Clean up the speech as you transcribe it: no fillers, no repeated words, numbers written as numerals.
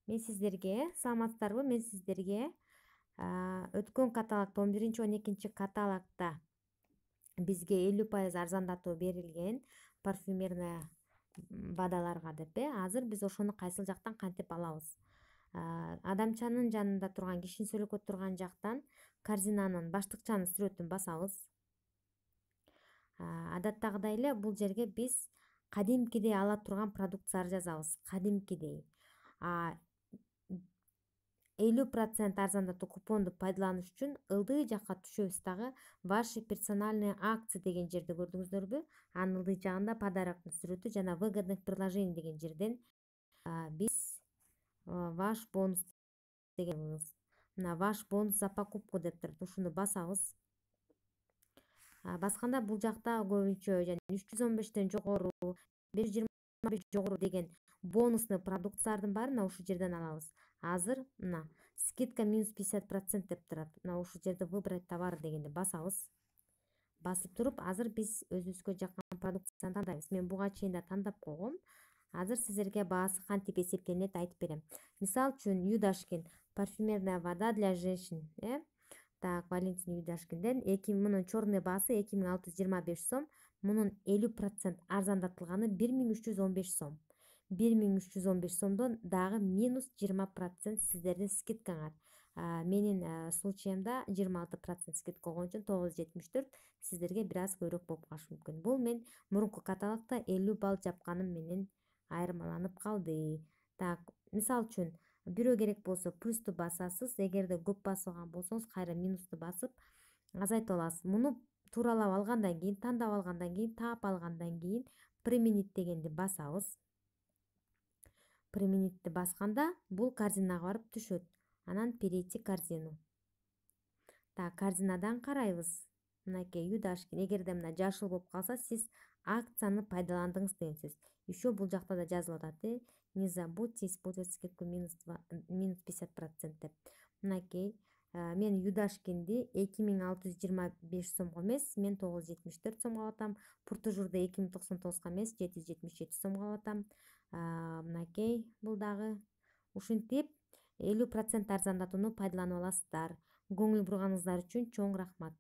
Мен сиздерге, саламатсыздарбы? Мен сиздерге өткөн каталогдо 11-12 каталогда бизге 50% арзандатуу берилген парфюмерная водаларга деп азыр биз ошону кайсыл жактан кантип алабыз? Адамчанын жанында турган, кишинин сүйлөккө турган жактан корзинанын баштыкчанын сүрөтүн басабыз. Адаттагыдай эле бул жерге биз кадимкидей ала турган продукцияларды жазабыз. Кадимкидей. 50% арзандатуу купонду пайдаланыш үчүн ылдый жакка түшөбүз дагы. Ваши персональные акции деген жерди көрдүңүздөрбү? Анын ылдый жагында подароктун сүрөтү жана выгодных предложений деген жерден биз ваш бонус деген мына ваш бонус за покупку деп турат. Ушуну басабыз. Басканда бул жакта көбүнчө жана 315 жогору, 525 жогору деген бонусный продукциялардын баарын ушул жерден алабыз. Азыр мына скидка минус 50% деп турат. Мына ушул жерде выбрать товар дегенди басабыз. Басып туруп, азыр биз өзүбүзгө жаккан продукцияны тандайбыз. Мен буга чейин да тандап койгом. Азыр сиздерге баасы кантип эсептелинет айтып берем. Мисал үчүн Юдашкин парфюмерная вода для женщин, Так, Валентин Юдашкинден мунун черный баасы 2625 сом, мунун 50% арзандатылганы 1315 сом. 1315 сомдон дагы минус 20% сиздердин скидкаңар. Менин случаямда 26% скидка койгон үчүн 974, сиздерге бир аз көбүрөөк болуп калышы мүмкүн. Бул мен мурунку каталогдо 50 балл жапканым менен айырмаланып калды. Так, мисал үчүн бирөө керек болсо плюсту басасыз, эгерде көп басып алган болсоңуз кайра минусту басып азайтып аласыз. Муну тууралап алгандан кийин, тандап алгандан кийин, таап алгандан кийин применить дегенди басабыз. Применитти басканда бул корзинага барып түшөт. Анан перейти корзину. Так, корзинадан карайбыз. Мынакей Юдашкин. Эгерде мына жашыл болуп калса, сиз акцияны пайдаландыңыз деген сөз. Еще бул жакта да жазылып атат. Не забудьте использовать скидку минус 50% деп. Мынакей мен Юдашкинди 2625 сомго эмес, мен 974 сомго алып атам. Пуртужурду 2099 эмес, 777 сомго алып атам. Мынакей бул дагы ушинтип 50% арзандатууну пайдаланып аласыздар. Көңүл бурганыңыздар үчүн чоң рахмат.